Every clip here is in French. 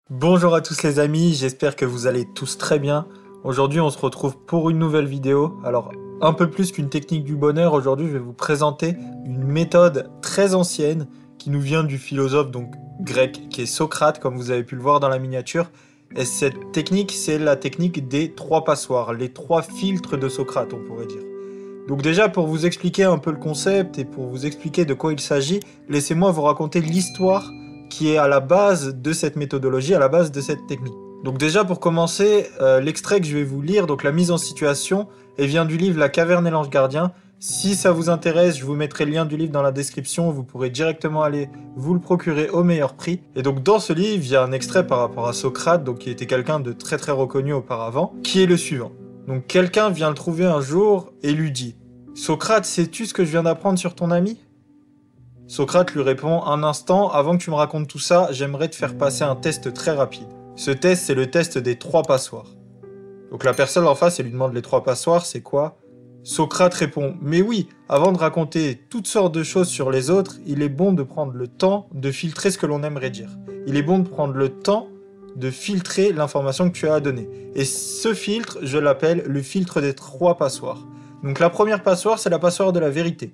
Bonjour à tous les amis, j'espère que vous allez tous très bien. Aujourd'hui on se retrouve pour une nouvelle vidéo. Alors un peu plus qu'une technique du bonheur, aujourd'hui je vais vous présenter une méthode très ancienne qui nous vient du philosophe donc grec qui est Socrate comme vous avez pu le voir dans la miniature. Et cette technique c'est la technique des trois passoires, les trois filtres de Socrate on pourrait dire. Donc déjà pour vous expliquer un peu le concept et pour vous expliquer de quoi il s'agit, laissez-moi vous raconter l'histoire qui est à la base de cette méthodologie, à la base de cette technique. Donc déjà pour commencer, l'extrait que je vais vous lire, donc la mise en situation, elle vient du livre La Caverne et l'Ange Gardien. Si ça vous intéresse, je vous mettrai le lien du livre dans la description, vous pourrez directement aller vous le procurer au meilleur prix. Et donc dans ce livre, il y a un extrait par rapport à Socrate, donc qui était quelqu'un de très très reconnu auparavant, qui est le suivant. Donc quelqu'un vient le trouver un jour et lui dit « Socrate, sais-tu ce que je viens d'apprendre sur ton ami ?» Socrate lui répond « Un instant, avant que tu me racontes tout ça, j'aimerais te faire passer un test très rapide. Ce test, c'est le test des trois passoires. » Donc la personne en face, elle lui demande les trois passoires, c'est quoi? Socrate répond « Mais oui, avant de raconter toutes sortes de choses sur les autres, il est bon de prendre le temps de filtrer ce que l'on aimerait dire. Il est bon de prendre le temps de filtrer l'information que tu as à donner. Et ce filtre, je l'appelle le filtre des trois passoires. Donc la première passoire, c'est la passoire de la vérité.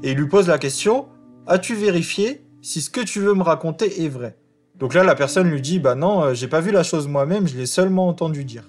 Et il lui pose la question « As-tu vérifié si ce que tu veux me raconter est vrai ?» Donc là, la personne lui dit « Bah non, j'ai pas vu la chose moi-même, je l'ai seulement entendu dire. »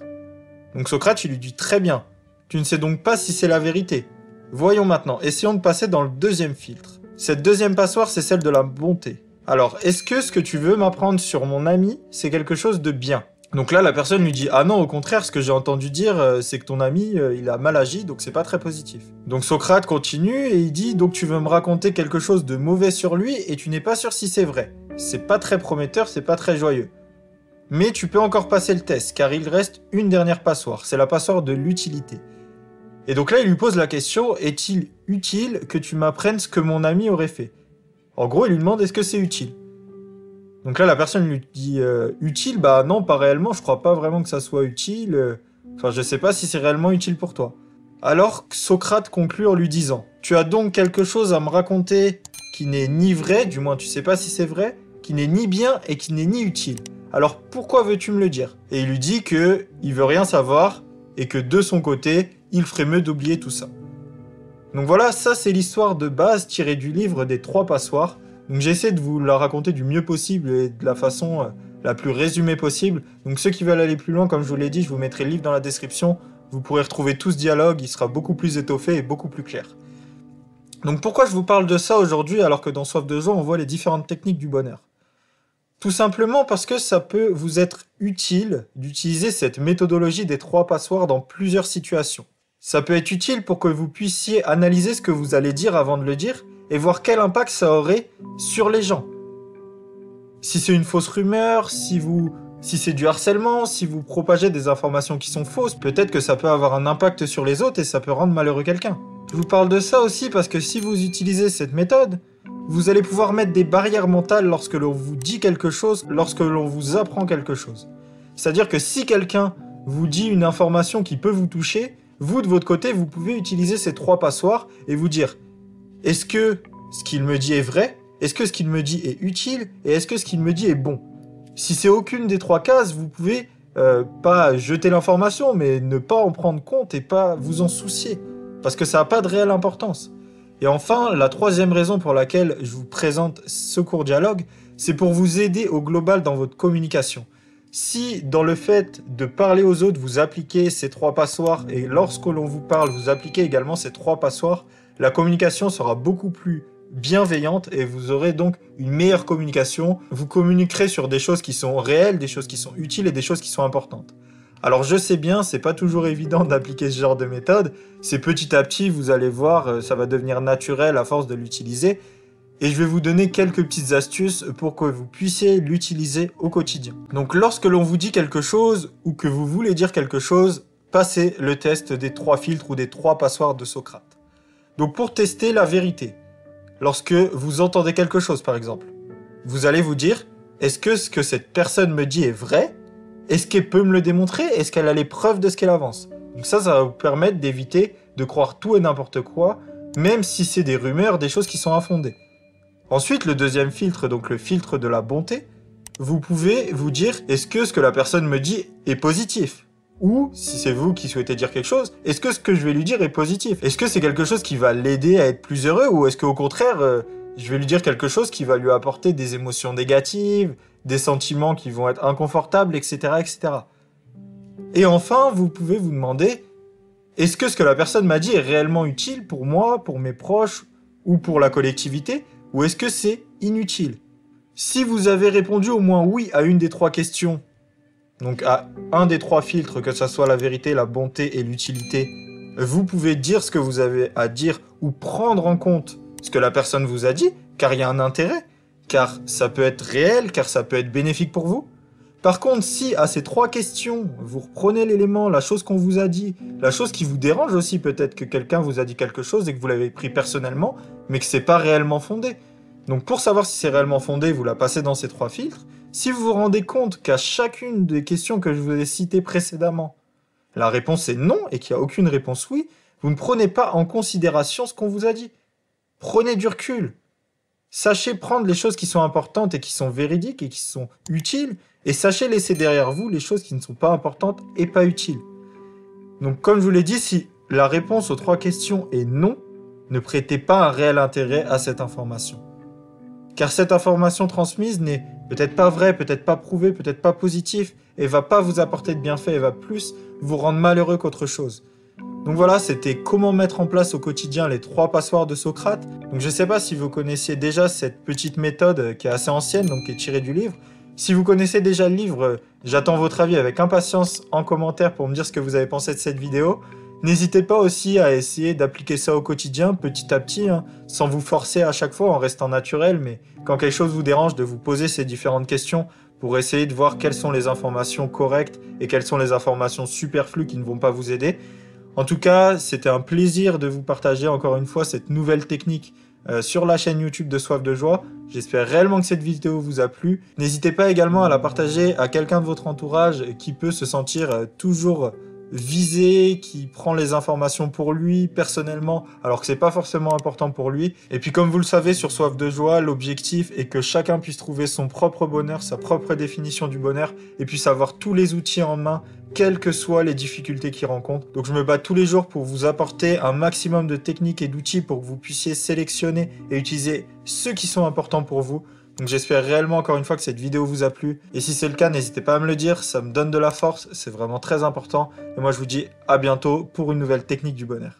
Donc Socrate, il lui dit « Très bien, tu ne sais donc pas si c'est la vérité. Voyons maintenant, essayons de passer dans le deuxième filtre. Cette deuxième passoire, c'est celle de la bonté. Alors, est-ce que ce que tu veux m'apprendre sur mon ami, c'est quelque chose de bien ?» Donc là, la personne lui dit « Ah non, au contraire, ce que j'ai entendu dire, c'est que ton ami, il a mal agi, donc c'est pas très positif. » Donc Socrate continue et il dit « Donc tu veux me raconter quelque chose de mauvais sur lui et tu n'es pas sûr si c'est vrai. C'est pas très prometteur, c'est pas très joyeux. Mais tu peux encore passer le test, car il reste une dernière passoire, c'est la passoire de l'utilité. » Et donc là, il lui pose la question « Est-il utile que tu m'apprennes ce que mon ami aurait fait ?» En gros, il lui demande « Est-ce que c'est utile ?» Donc là, la personne lui dit utile, bah non, pas réellement, je crois pas vraiment que ça soit utile. Enfin, je sais pas si c'est réellement utile pour toi. Alors Socrate conclut en lui disant tu as donc quelque chose à me raconter qui n'est ni vrai, du moins tu sais pas si c'est vrai, qui n'est ni bien et qui n'est ni utile. Alors pourquoi veux-tu me le dire? Et il lui dit que il veut rien savoir et que de son côté, il ferait mieux d'oublier tout ça. Donc voilà, ça c'est l'histoire de base tirée du livre des trois passoires. Donc j'essaie de vous la raconter du mieux possible et de la façon la plus résumée possible. Donc ceux qui veulent aller plus loin, comme je vous l'ai dit, je vous mettrai le livre dans la description. Vous pourrez retrouver tout ce dialogue, il sera beaucoup plus étoffé et beaucoup plus clair. Donc pourquoi je vous parle de ça aujourd'hui alors que dans Soif de joie, on voit les différentes techniques du bonheur? Tout simplement parce que ça peut vous être utile d'utiliser cette méthodologie des trois passoires dans plusieurs situations. Ça peut être utile pour que vous puissiez analyser ce que vous allez dire avant de le dire, et voir quel impact ça aurait sur les gens. Si c'est une fausse rumeur, si c'est du harcèlement, si vous propagez des informations qui sont fausses, peut-être que ça peut avoir un impact sur les autres et ça peut rendre malheureux quelqu'un. Je vous parle de ça aussi parce que si vous utilisez cette méthode, vous allez pouvoir mettre des barrières mentales lorsque l'on vous dit quelque chose, lorsque l'on vous apprend quelque chose. C'est-à-dire que si quelqu'un vous dit une information qui peut vous toucher, vous de votre côté, vous pouvez utiliser ces trois passoires et vous dire est-ce que ce qu'il me dit est vrai? Est-ce que ce qu'il me dit est utile? Et est-ce que ce qu'il me dit est bon? Si c'est aucune des trois cases, vous pouvez pas jeter l'information, mais ne pas en prendre compte et pas vous en soucier. Parce que ça n'a pas de réelle importance. Et enfin, la troisième raison pour laquelle je vous présente ce court dialogue, c'est pour vous aider au global dans votre communication. Si dans le fait de parler aux autres, vous appliquez ces trois passoires, et lorsque l'on vous parle, vous appliquez également ces trois passoires, la communication sera beaucoup plus bienveillante et vous aurez donc une meilleure communication. Vous communiquerez sur des choses qui sont réelles, des choses qui sont utiles et des choses qui sont importantes. Alors je sais bien, c'est pas toujours évident d'appliquer ce genre de méthode. C'est petit à petit, vous allez voir, ça va devenir naturel à force de l'utiliser. Et je vais vous donner quelques petites astuces pour que vous puissiez l'utiliser au quotidien. Donc lorsque l'on vous dit quelque chose ou que vous voulez dire quelque chose, passez le test des trois filtres ou des trois passoires de Socrate. Donc pour tester la vérité, lorsque vous entendez quelque chose par exemple, vous allez vous dire, est-ce que ce que cette personne me dit est vrai? Est-ce qu'elle peut me le démontrer? Est-ce qu'elle a les preuves de ce qu'elle avance? Donc ça va vous permettre d'éviter de croire tout et n'importe quoi, même si c'est des rumeurs, des choses qui sont infondées. Ensuite, le deuxième filtre, donc le filtre de la bonté, vous pouvez vous dire, est-ce que ce que la personne me dit est positif? Ou, si c'est vous qui souhaitez dire quelque chose, est-ce que ce que je vais lui dire est positif? Est-ce que c'est quelque chose qui va l'aider à être plus heureux? Ou est-ce qu'au contraire, je vais lui dire quelque chose qui va lui apporter des émotions négatives, des sentiments qui vont être inconfortables, etc., etc. Et enfin, vous pouvez vous demander, est-ce que ce que la personne m'a dit est réellement utile pour moi, pour mes proches ou pour la collectivité? Ou est-ce que c'est inutile? Si vous avez répondu au moins oui à une des trois questions, donc à un des trois filtres, que ce soit la vérité, la bonté et l'utilité, vous pouvez dire ce que vous avez à dire ou prendre en compte ce que la personne vous a dit, car il y a un intérêt, car ça peut être réel, car ça peut être bénéfique pour vous. Par contre, si à ces trois questions, vous reprenez l'élément, la chose qu'on vous a dit, la chose qui vous dérange aussi, peut-être que quelqu'un vous a dit quelque chose et que vous l'avez pris personnellement, mais que c'est pas réellement fondé. Donc pour savoir si c'est réellement fondé, vous la passez dans ces trois filtres. Si vous vous rendez compte qu'à chacune des questions que je vous ai citées précédemment, la réponse est non et qu'il n'y a aucune réponse oui, vous ne prenez pas en considération ce qu'on vous a dit. Prenez du recul. Sachez prendre les choses qui sont importantes et qui sont véridiques et qui sont utiles, et sachez laisser derrière vous les choses qui ne sont pas importantes et pas utiles. Donc comme je vous l'ai dit, si la réponse aux trois questions est non, ne prêtez pas un réel intérêt à cette information. Car cette information transmise n'est peut-être pas vraie, peut-être pas prouvée, peut-être pas positive, et va pas vous apporter de bienfaits, et va plus vous rendre malheureux qu'autre chose. Donc voilà, c'était comment mettre en place au quotidien les 3 passoires de Socrate. Donc je sais pas si vous connaissiez déjà cette petite méthode qui est assez ancienne, donc qui est tirée du livre. Si vous connaissez déjà le livre, j'attends votre avis avec impatience en commentaire pour me dire ce que vous avez pensé de cette vidéo. N'hésitez pas aussi à essayer d'appliquer ça au quotidien, petit à petit, sans vous forcer à chaque fois, en restant naturel, mais quand quelque chose vous dérange, de vous poser ces différentes questions pour essayer de voir quelles sont les informations correctes et quelles sont les informations superflues qui ne vont pas vous aider. En tout cas, c'était un plaisir de vous partager encore une fois cette nouvelle technique sur la chaîne YouTube de Soif de Joie. J'espère réellement que cette vidéo vous a plu. N'hésitez pas également à la partager à quelqu'un de votre entourage qui peut se sentir toujours visé, qui prend les informations pour lui personnellement, alors que c'est pas forcément important pour lui. Et puis comme vous le savez sur Soif de Joie, l'objectif est que chacun puisse trouver son propre bonheur, sa propre définition du bonheur, et puisse avoir tous les outils en main, quelles que soient les difficultés qu'il rencontre. Donc je me bats tous les jours pour vous apporter un maximum de techniques et d'outils pour que vous puissiez sélectionner et utiliser ceux qui sont importants pour vous. Donc j'espère réellement encore une fois que cette vidéo vous a plu. Et si c'est le cas, n'hésitez pas à me le dire, ça me donne de la force, c'est vraiment très important. Et moi je vous dis à bientôt pour une nouvelle technique du bonheur.